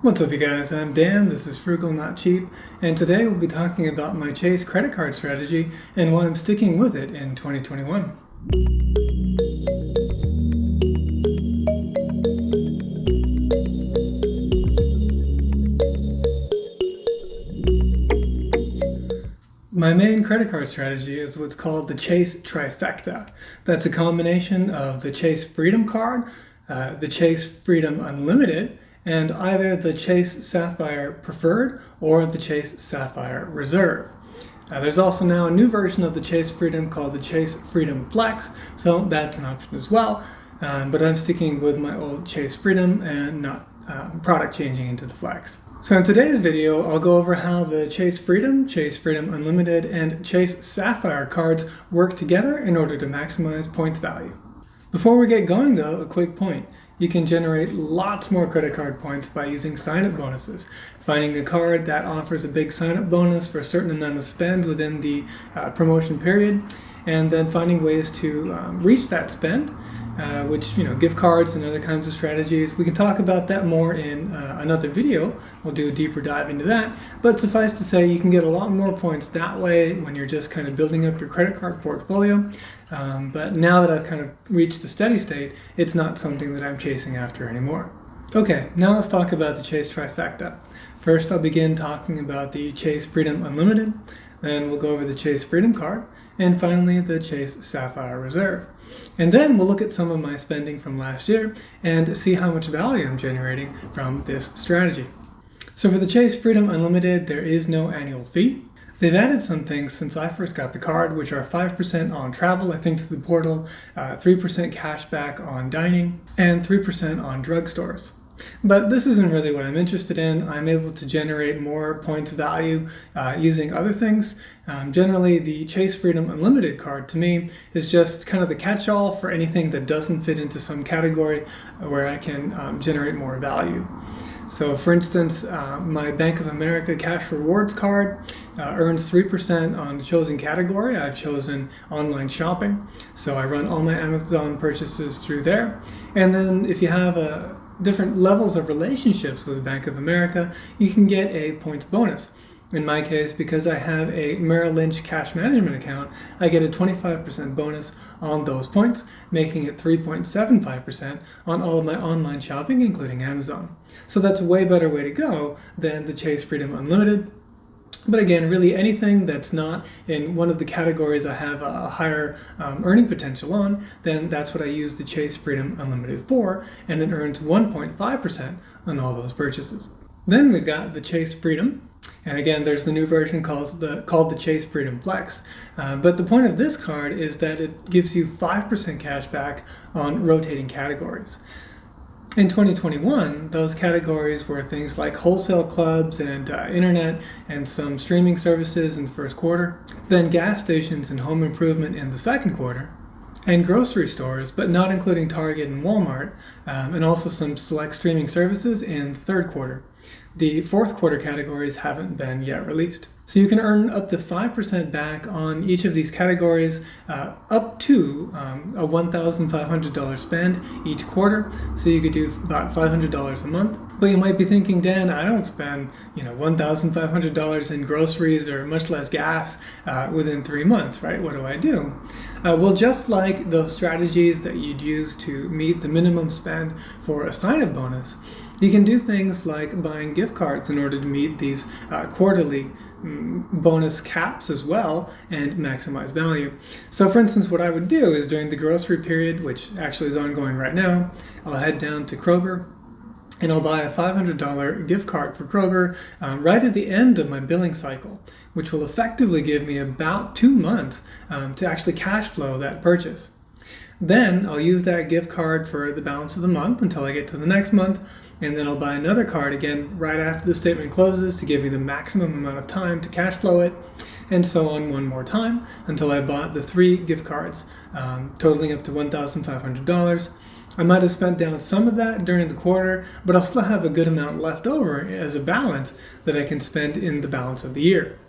What's up you guys, I'm Dan, this is Frugal Not Cheap, and today we'll be talking about my Chase credit card strategy and why I'm sticking with it in 2021. My main credit card strategy is what's called the Chase Trifecta. That's a combination of the Chase Freedom Card, the Chase Freedom Unlimited, and either the Chase Sapphire Preferred or the Chase Sapphire Reserve. There's also now a new version of the Chase Freedom called the Chase Freedom Flex, so that's an option as well. But I'm sticking with my old Chase Freedom and not product changing into the Flex. So in today's video, I'll go over how the Chase Freedom Unlimited, and Chase Sapphire cards work together in order to maximize points value. Before we get going though, a quick point. You can generate lots more credit card points by using sign-up bonuses. Finding a card that offers a big sign-up bonus for a certain amount of spend within the promotion period, and then finding ways to reach that spend, which, gift cards and other kinds of strategies. We can talk about that more in another video. We'll do a deeper dive into that. But suffice to say, you can get a lot more points that way when you're just kind of building up your credit card portfolio. But now that I've kind of reached a steady state, it's not something that I'm chasing after anymore. Okay, now let's talk about the Chase Trifecta. First, I'll begin talking about the Chase Freedom Unlimited, then we'll go over the Chase Freedom Card, and finally the Chase Sapphire Reserve. And then we'll look at some of my spending from last year and see how much value I'm generating from this strategy. So for the Chase Freedom Unlimited, there is no annual fee. They've added some things since I first got the card, which are 5% on travel, I think, through the portal, 3% cash back on dining, and 3% on drugstores. But this isn't really what I'm interested in. I'm able to generate more points value using other things. Generally, the Chase Freedom Unlimited card to me is just kind of the catch-all for anything that doesn't fit into some category where I can generate more value. So for instance, my Bank of America Cash Rewards card earns 3% on the chosen category. I've chosen online shopping, so I run all my Amazon purchases through there. And then if you have different levels of relationships with Bank of America, you can get a points bonus. In my case, because I have a Merrill Lynch cash management account, I get a 25% bonus on those points, making it 3.75% on all of my online shopping, including Amazon. So that's a way better way to go than the Chase Freedom Unlimited. But again, really anything that's not in one of the categories I have a higher earning potential on, then that's what I use the Chase Freedom Unlimited for, and it earns 1.5% on all those purchases. Then we've got the Chase Freedom, and again, there's the new version called the Chase Freedom Flex. But the point of this card is that it gives you 5% cash back on rotating categories. In 2021, those categories were things like wholesale clubs and internet and some streaming services in the first quarter, then gas stations and home improvement in the second quarter, and grocery stores, but not including Target and Walmart, and also some select streaming services in the third quarter. The fourth quarter categories haven't been yet released. So you can earn up to 5% back on each of these categories, up to a $1,500 spend each quarter. So you could do about $500 a month. But you might be thinking, Dan, I don't spend $1,500 in groceries or much less gas within 3 months, right? What do I do? Well, just like those strategies that you'd use to meet the minimum spend for a sign-up bonus, you can do things like buying gift cards in order to meet these quarterly bonus caps as well and maximize value. So for instance, what I would do is during the grocery period, which actually is ongoing right now, I'll head down to Kroger and I'll buy a $500 gift card for Kroger right at the end of my billing cycle, which will effectively give me about 2 months to actually cash flow that purchase. Then I'll use that gift card for the balance of the month until I get to the next month, and then I'll buy another card again right after the statement closes to give me the maximum amount of time to cash flow it, and so on one more time until I bought the 3 gift cards, totaling up to $1,500. I might have spent down some of that during the quarter, but I'll still have a good amount left over as a balance that I can spend in the balance of the year.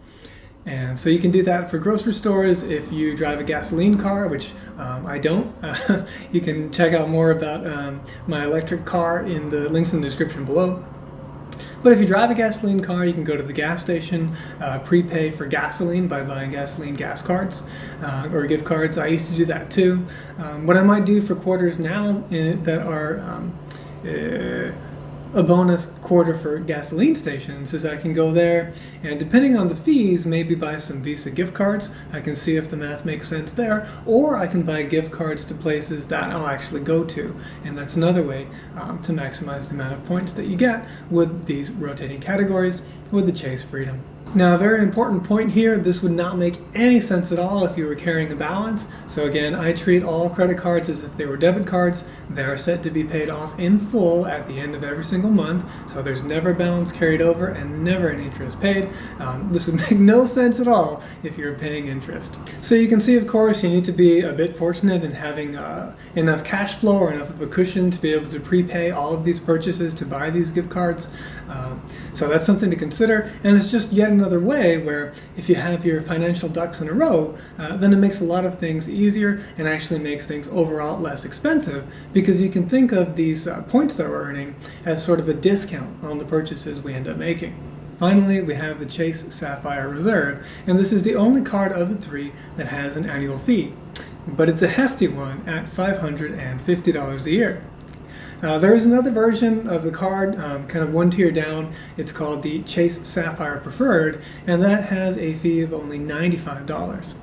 And so you can do that for grocery stores. If you drive a gasoline car, which I don't, you can check out more about my electric car in the links in the description below. But if you drive a gasoline car, you can go to the gas station, prepay for gasoline by buying gasoline gas cards or gift cards. I used to do that too. What I might do for quarters now that are a bonus quarter for gasoline stations is I can go there and, depending on the fees, maybe buy some Visa gift cards. I can see if the math makes sense there, or I can buy gift cards to places that I'll actually go to, and that's another way to maximize the amount of points that you get with these rotating categories with the Chase Freedom. Now, a very important point here, this would not make any sense at all if you were carrying a balance. So again, I treat all credit cards as if they were debit cards. They are set to be paid off in full at the end of every single month, so there's never balance carried over and never any interest paid. This would make no sense at all if you're paying interest. So you can see, of course, you need to be a bit fortunate in having enough cash flow or enough of a cushion to be able to prepay all of these purchases to buy these gift cards. So that's something to consider, and it's just yet another way where if you have your financial ducks in a row, then it makes a lot of things easier and actually makes things overall less expensive, because you can think of these points that we're earning as sort of a discount on the purchases we end up making. Finally, we have the Chase Sapphire Reserve, and this is the only card of the three that has an annual fee, but it's a hefty one at $550 a year. There is another version of the card, kind of one tier down. It's called the Chase Sapphire Preferred, and that has a fee of only $95.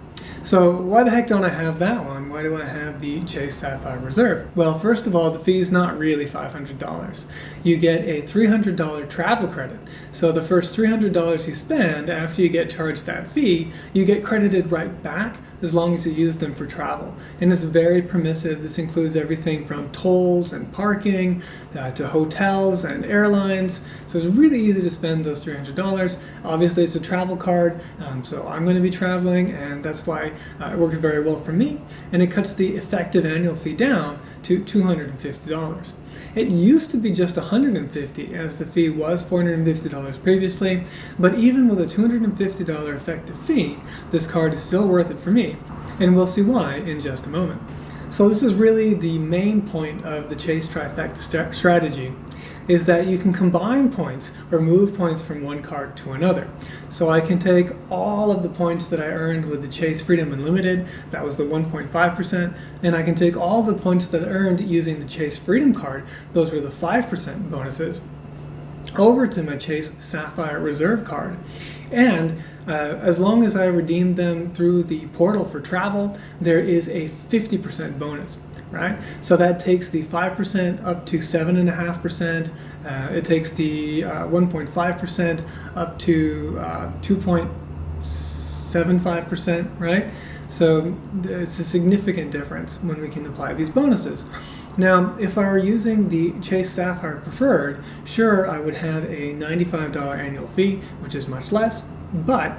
So why the heck don't I have that one? Why do I have the Chase Sapphire Reserve? Well, first of all, the fee is not really $500. You get a $300 travel credit. So the first $300 you spend after you get charged that fee, you get credited right back as long as you use them for travel. And it's very permissive. This includes everything from tolls and parking to hotels and airlines. So it's really easy to spend those $300. Obviously, it's a travel card, so I'm going to be traveling, and that's why it works very well for me. And it cuts the effective annual fee down to $250. It used to be just $150, as the fee was $450 previously, but even with a $250 effective fee, this card is still worth it for me, and we'll see why in just a moment. So this is really the main point of the Chase Trifecta strategy, is that you can combine points or move points from one card to another. So I can take all of the points that I earned with the Chase Freedom Unlimited, that was the 1.5%, and I can take all the points that I earned using the Chase Freedom card, those were the 5% bonuses, over to my Chase Sapphire Reserve card. And as long as I redeem them through the portal for travel, there is a 50% bonus, right? So that takes the 5% up to 7.5%. It takes the 1.5% up to 2.75%, right? So it's a significant difference when we can apply these bonuses. Now, if I were using the Chase Sapphire Preferred, sure, I would have a $95 annual fee, which is much less, but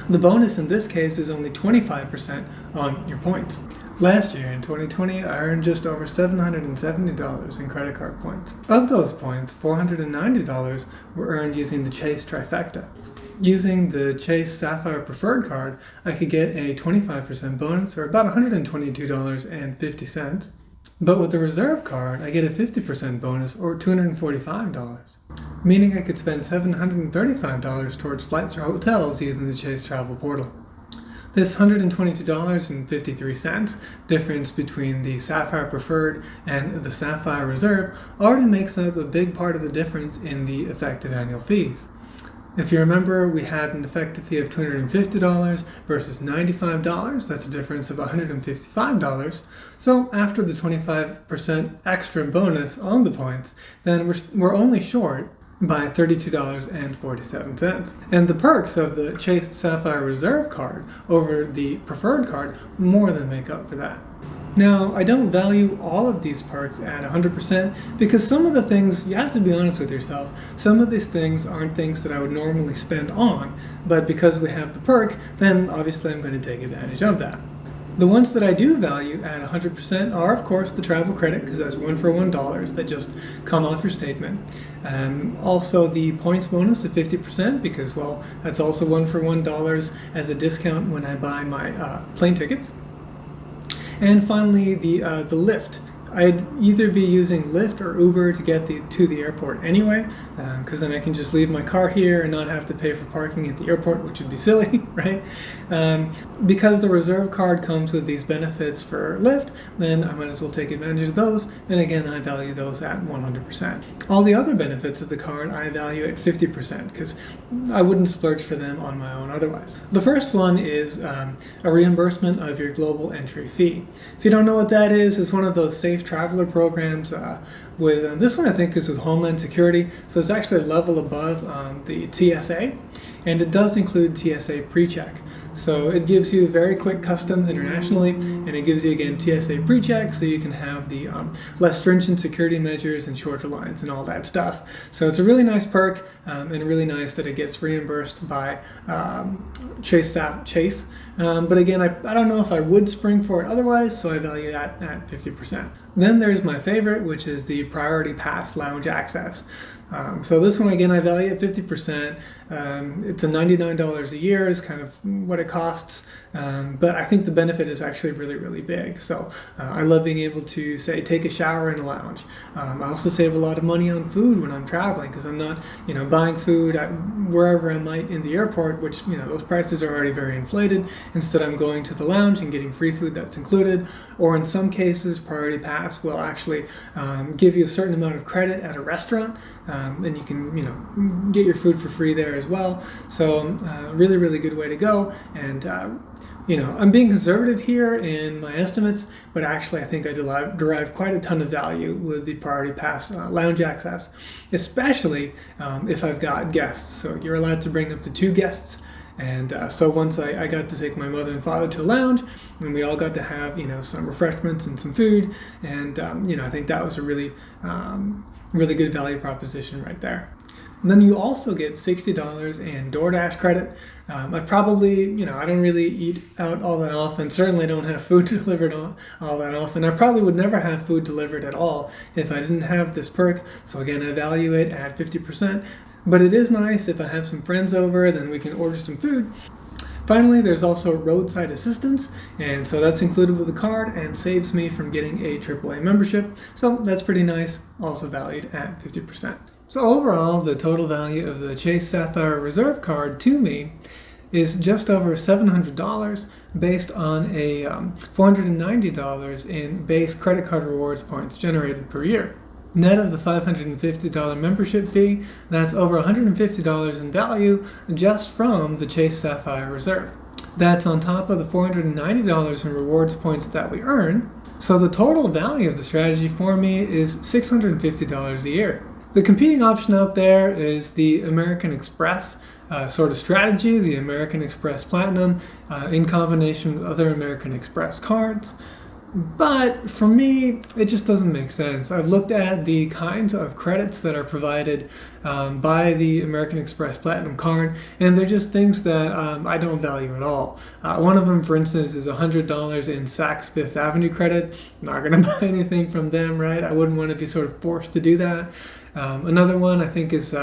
the bonus in this case is only 25% on your points. Last year, in 2020, I earned just over $770 in credit card points. Of those points, $490 were earned using the Chase Trifecta. Using the Chase Sapphire Preferred card, I could get a 25% bonus, or about $122.50. But with the Reserve card, I get a 50% bonus, or $245, meaning I could spend $735 towards flights or hotels using the Chase Travel Portal. This $122.53 difference between the Sapphire Preferred and the Sapphire Reserve already makes up a big part of the difference in the effective annual fees. If you remember, we had an effective fee of $250 versus $95. That's a difference of $155. So after the 25% extra bonus on the points, then we're only short by $32.47. And the perks of the Chase Sapphire Reserve card over the Preferred card more than make up for that. Now, I don't value all of these perks at 100% because some of the things, you have to be honest with yourself, some of these things aren't things that I would normally spend on, but because we have the perk, then obviously I'm going to take advantage of that. The ones that I do value at 100% are, of course, the travel credit, because that's $1 that just come off your statement. Also the points bonus of 50%, because, well, that's also $1 as a discount when I buy my plane tickets. And finally, the lift I'd either be using Lyft or Uber to get to the airport anyway, because then I can just leave my car here and not have to pay for parking at the airport, which would be silly, right? Because the Reserve card comes with these benefits for Lyft, then I might as well take advantage of those. And again, I value those at 100%. All the other benefits of the card I value at 50% because I wouldn't splurge for them on my own otherwise. The first one is a reimbursement of your global entry fee. If you don't know what that is, it's one of those safe traveler programs with this one I think is with Homeland Security, so it's actually a level above the TSA, and it does include TSA PreCheck. So it gives you very quick customs internationally, and it gives you again TSA PreCheck, so you can have the less stringent security measures and shorter lines and all that stuff. So it's a really nice perk, and really nice that it gets reimbursed by Chase. But again, I don't know if I would spring for it otherwise, so I value that at 50%. Then there's my favorite, which is the Priority Pass Lounge Access. So this one, again, I value at 50%. It's a $99 a year is kind of what it costs, but I think the benefit is actually really, really big. So I love being able to, say, take a shower in a lounge. I also save a lot of money on food when I'm traveling because I'm not, buying food at wherever I might in the airport, which, those prices are already very inflated. Instead, I'm going to the lounge and getting free food that's included. Or in some cases, Priority Pass will actually give you a certain amount of credit at a restaurant, and you can, get your food for free there as well. So really, really good way to go. And I'm being conservative here in my estimates, but actually I think I derive quite a ton of value with the Priority Pass lounge access, especially if I've got guests. So you're allowed to bring up to 2 guests. And so once I got to take my mother and father to a lounge, and we all got to have, some refreshments and some food. And, I think that was a really, really good value proposition right there. And then you also get $60 in DoorDash credit. I probably, I don't really eat out all that often. Certainly don't have food delivered all that often. I probably would never have food delivered at all if I didn't have this perk. So again, I value it at 50%. But it is nice if I have some friends over, then we can order some food. Finally, there's also roadside assistance, and so that's included with the card and saves me from getting a AAA membership. So that's pretty nice, also valued at 50%. So overall, the total value of the Chase Sapphire Reserve card to me is just over $700 based on a $490 in base credit card rewards points generated per year. Net of the $550 membership fee, that's over $150 in value just from the Chase Sapphire Reserve. That's on top of the $490 in rewards points that we earn. So the total value of the strategy for me is $650 a year. The competing option out there is the American Express sort of strategy, the American Express Platinum, in combination with other American Express cards. But for me, it just doesn't make sense. I've looked at the kinds of credits that are provided by the American Express Platinum card, and they're just things that I don't value at all. One of them, for instance, is $100 in Saks Fifth Avenue credit. I'm not going to buy anything from them, right? I wouldn't want to be sort of forced to do that. Another one I think is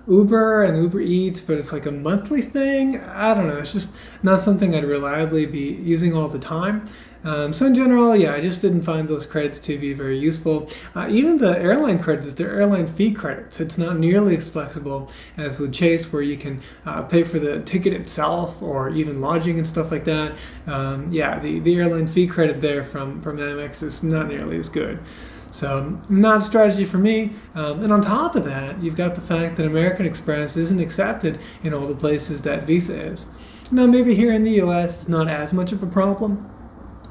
Uber and Uber Eats, but it's like a monthly thing. I don't know. It's just not something I'd reliably be using all the time. So in general, yeah, I just didn't find those credits to be very useful. Even the airline credits, they're airline fee credits. It's not nearly as flexible as with Chase, where you can pay for the ticket itself or even lodging and stuff like that. Yeah, the airline fee credit there from Amex is not nearly as good. So not a strategy for me. And on top of that, you've got the fact that American Express isn't accepted in all the places that Visa is. Now, maybe here in the US, it's not as much of a problem.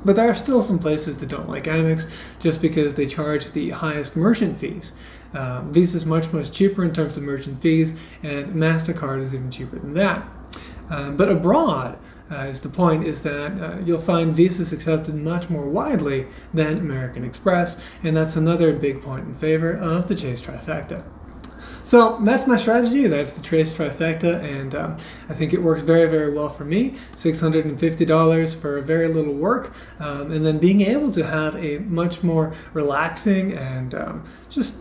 But there are still some places that don't like Amex just because they charge the highest merchant fees. Visa is much, much cheaper in terms of merchant fees, and MasterCard is even cheaper than that. But abroad, is the point is that you'll find Visa's accepted much more widely than American Express, and that's another big point in favor of the Chase Trifecta. So that's my strategy. That's the Chase Trifecta, and I think it works very, very well for me. $650 for very little work, and then being able to have a much more relaxing and just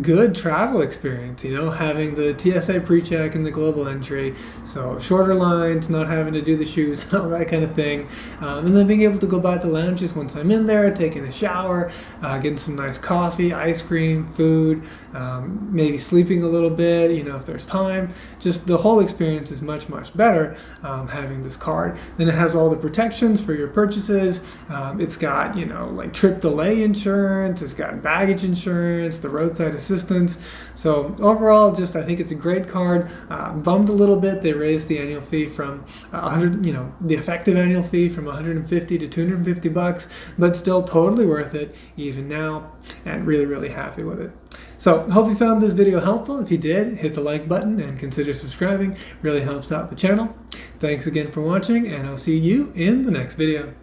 good travel experience, you know, having the TSA pre-check and the global entry, so shorter lines, not having to do the shoes and all that kind of thing, and then being able to go by the lounges once I'm in there, taking a shower, getting some nice coffee, ice cream, food, maybe sleeping a little bit, you know, if there's time. Just the whole experience is much, much better having this card. Then it has all the protections for your purchases. It's got, you know, like trip delay insurance, it's got baggage insurance, the roadside assistance. So overall, just I think it's a great card. Bummed a little bit. They raised the annual fee from 100, you know, the effective annual fee from 150 to 250 bucks, but still totally worth it even now, and really, really happy with it. So hope you found this video helpful. If you did, hit the like button and consider subscribing. Really helps out the channel. Thanks again for watching, and I'll see you in the next video.